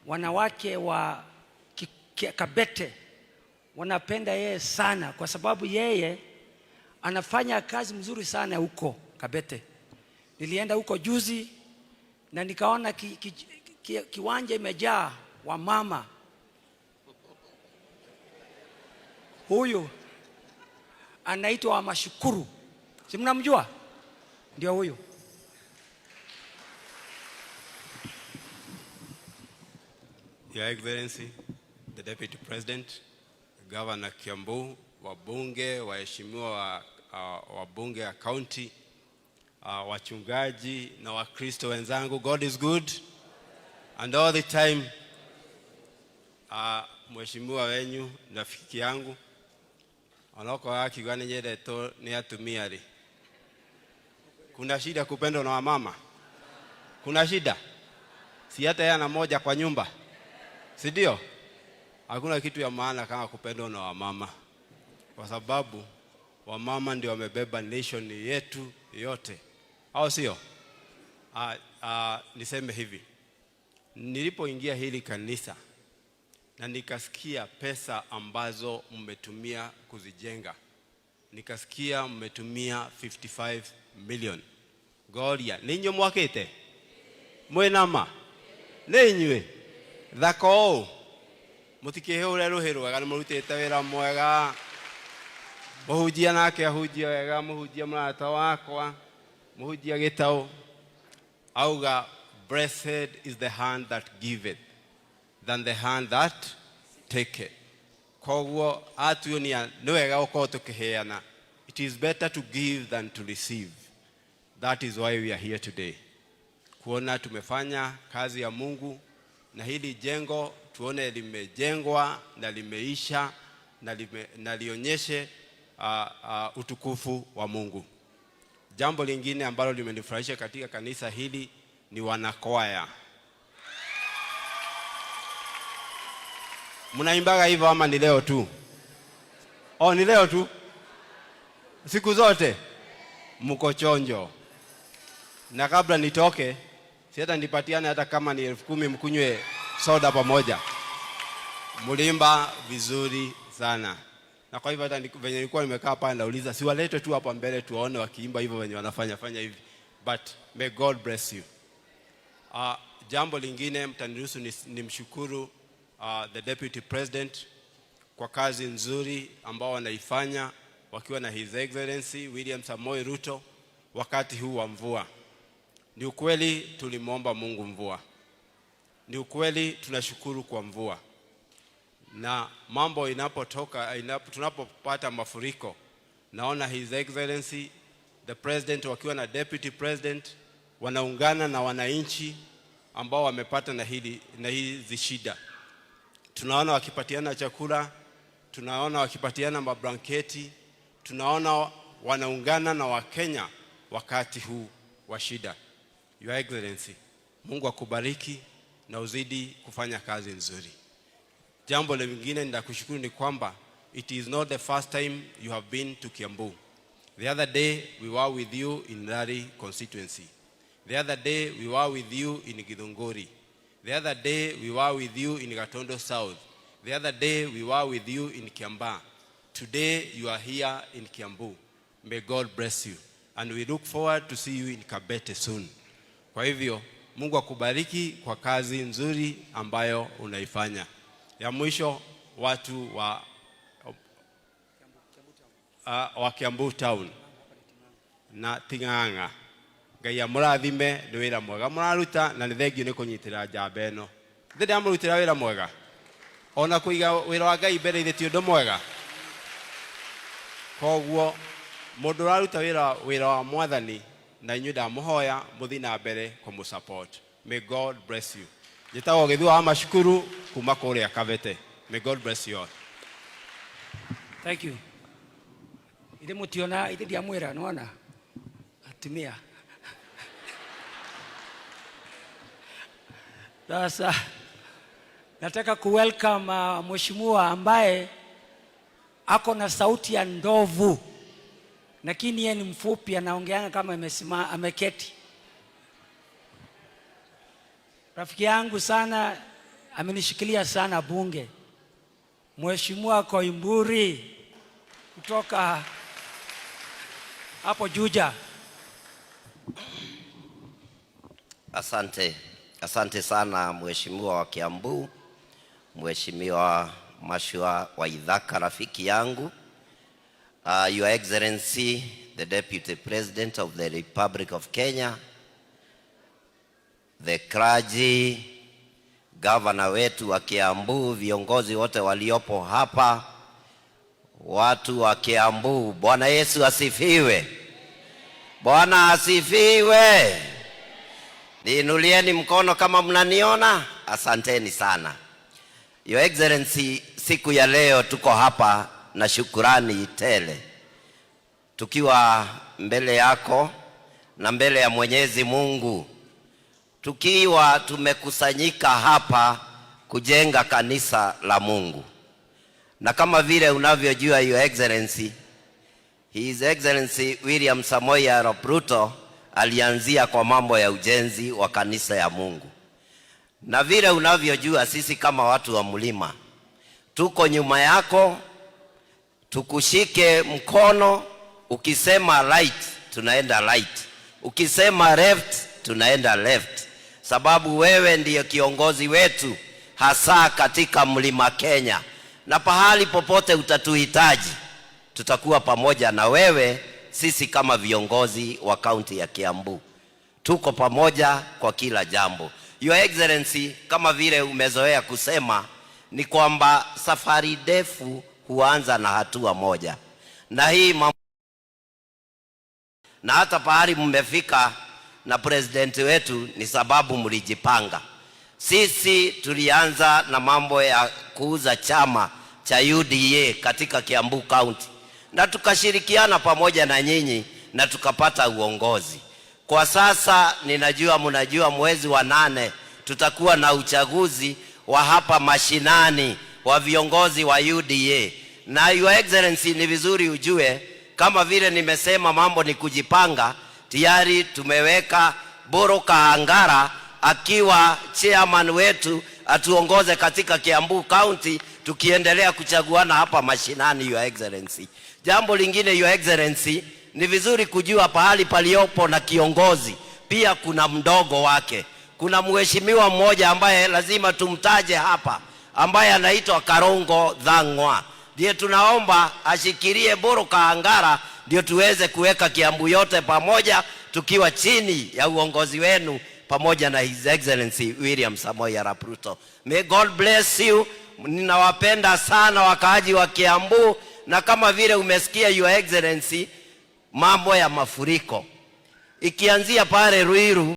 wanawake wa Kabete wanapenda yeye sana, kwa sababu yeye anafanya kazi mzuri sana huko Kabete. Nilienda huko juzi na nikaona kiwanja imejaa wa mama. Huyu anaitwa Wamashukuru, si mnamjua? Ndio huyu. Your Excellency, the Deputy President, Governor Kiambu, wabunge, waheshimiwa wabunge ya county, wachungaji na wakristo wenzangu, God is good and all the time. Mheshimiwa wenyu rafiki yangu anoko akigani nyereto ni atumia ri. Kuna shida kupendwa na wamama? Kuna shida? Si hata yana moja kwa nyumba, si ndio? Hakuna kitu ya maana kama kupendwa na wamama, kwa sababu wamama ndio wamebeba nation yetu yote, au sio? Niseme hivi, nilipoingia hili kanisa na nikasikia pesa ambazo mmetumia kuzijenga, nikasikia mmetumia 55 million. Goria, ninyo mwakete? Mwenama? Nenywe? Thako? Mutikehure ruhiru wega nimurutite wira mwega. Muhujia nake ahujia wega, muhujia mrata wakwa, muhujia gitau. Auga, blessed is the hand that giveth than the hand that taketh. Koguo atuonia ni wega ukorwo tukiheana. It is better to give than to receive. That is why we are here today. Kuona tumefanya kazi ya Mungu na hili jengo tuone limejengwa na limeisha na lionyeshe utukufu wa Mungu. Jambo lingine ambalo limenifurahisha katika kanisa hili ni wanakwaya. Mnaimbaga hivyo ama ni leo tu? Ni leo tu? Siku zote mko chonjo. Na kabla nitoke, si hata nipatiane hata kama ni 10,000 mkunywe soda pamoja. Mulimba vizuri sana. Na kwa hivyo hata venye nilikuwa nimekaa pale nauliza, si walete tu hapa mbele tuwaone wakiimba hivyo venye wanafanya hivi. But may God bless you. Jambo lingine mtaniruhusu nimshukuru the Deputy President kwa kazi nzuri ambao wanaifanya wakiwa na His Excellency William Samoei Ruto wakati huu wa mvua. Ni ukweli tulimwomba Mungu mvua. Ni ukweli tunashukuru kwa mvua. Na mambo tunapopata mafuriko, naona His Excellency the President wakiwa na Deputy President wanaungana na wananchi ambao wamepata na hizi shida. Tunaona wakipatiana chakula, tunaona wakipatiana mablanketi, tunaona wanaungana na Wakenya wakati huu wa shida. Your Excellency, Mungu akubariki na uzidi kufanya kazi nzuri. Jambo lingine ninakushukuru ni kwamba it is not the first time you have been to Kiambu. The other day we were with you in Rari constituency. The other day we were with you in Githunguri. The other day we were with you in Gatondo South. The other day we were with you in Kiambaa. Today you are here in Kiambu. May God bless you. And we look forward to see you in Kabete soon. Kwa hivyo, Mungu akubariki kwa kazi nzuri ambayo unaifanya. Ya mwisho, watu wa Kiambu Town na Ting'ang'a. Ngai amurathime ni wira mwega muraruta na ni thengio ni kunyitira njamba eno. Thinde amurutira wira mwega. Ona kuiga wira wa Ngai mbere ithiti undu mwega. Koguo mundu raruta wira wa Mwathani na inyu ndamuhoya muthi na mbere kumusupport. May God bless you. Njitagwo Githua Wamashukuru kuma kuria Kabete. May God bless you all. Thank you. Ile mutiona ile dia mwira naona atumia. Sasa nataka kuwelcome mheshimiwa ambaye ako na sauti ya ndovu, lakini yeye ni mfupi, anaongeanga kama ameketi. Rafiki yangu sana amenishikilia sana bunge, Mheshimiwa Koimburi kutoka hapo Juja. Asante sana Mheshimiwa wa Kiambu, Mheshimiwa Mashua wa Ithaka, rafiki yangu. Your Excellency, the Deputy President of the Republic of Kenya, the clergy, Governor wetu wa Kiambu, viongozi wote waliopo hapa, watu wa Kiambu, Bwana Yesu asifiwe. Bwana asifiwe. Niinulieni mkono kama mnaniona. Asanteni sana. Your Excellency, siku ya leo tuko hapa na shukurani tele, tukiwa mbele yako na mbele ya Mwenyezi Mungu, tukiwa tumekusanyika hapa kujenga kanisa la Mungu. Na kama vile unavyojua Your Excellency, His Excellency William Samoei Arap Ruto alianzia kwa mambo ya ujenzi wa kanisa ya Mungu. Na vile unavyojua sisi kama watu wa mlima tuko nyuma yako, tukushike mkono. Ukisema right tunaenda right, ukisema left tunaenda left, sababu wewe ndiye kiongozi wetu hasa katika mlima Kenya, na pahali popote utatuhitaji tutakuwa pamoja na wewe. Sisi kama viongozi wa kaunti ya Kiambu tuko pamoja kwa kila jambo. Your Excellency, kama vile umezoea kusema, ni kwamba safari ndefu huanza na hatua moja, na hii na hata pahali mmefika na president wetu ni sababu mlijipanga. Sisi tulianza na mambo ya kuuza chama cha UDA katika Kiambu County, na tukashirikiana pamoja na nyinyi na tukapata uongozi. Kwa sasa ninajua mnajua mwezi wa 8 tutakuwa na uchaguzi wa hapa mashinani wa viongozi wa UDA. Na Your Excellency, ni vizuri ujue, kama vile nimesema mambo ni kujipanga, tayari tumeweka Boro Kahangara akiwa chairman wetu atuongoze katika Kiambu County, tukiendelea kuchaguana hapa mashinani. Your Excellency, jambo lingine Your Excellency, ni vizuri kujua pahali paliopo na kiongozi pia kuna mdogo wake. Kuna mheshimiwa mmoja ambaye lazima tumtaje hapa, ambaye anaitwa Karongo Dhang'wa. Ndiye tunaomba ashikilie Boro Kahangara, ndio tuweze kuweka Kiambu yote pamoja tukiwa chini ya uongozi wenu pamoja na His Excellency William Samoei Arap Ruto. May God bless you. Ninawapenda sana wakaaji wa Kiambu, na kama vile umesikia Your Excellency, mambo ya mafuriko ikianzia pale Ruiru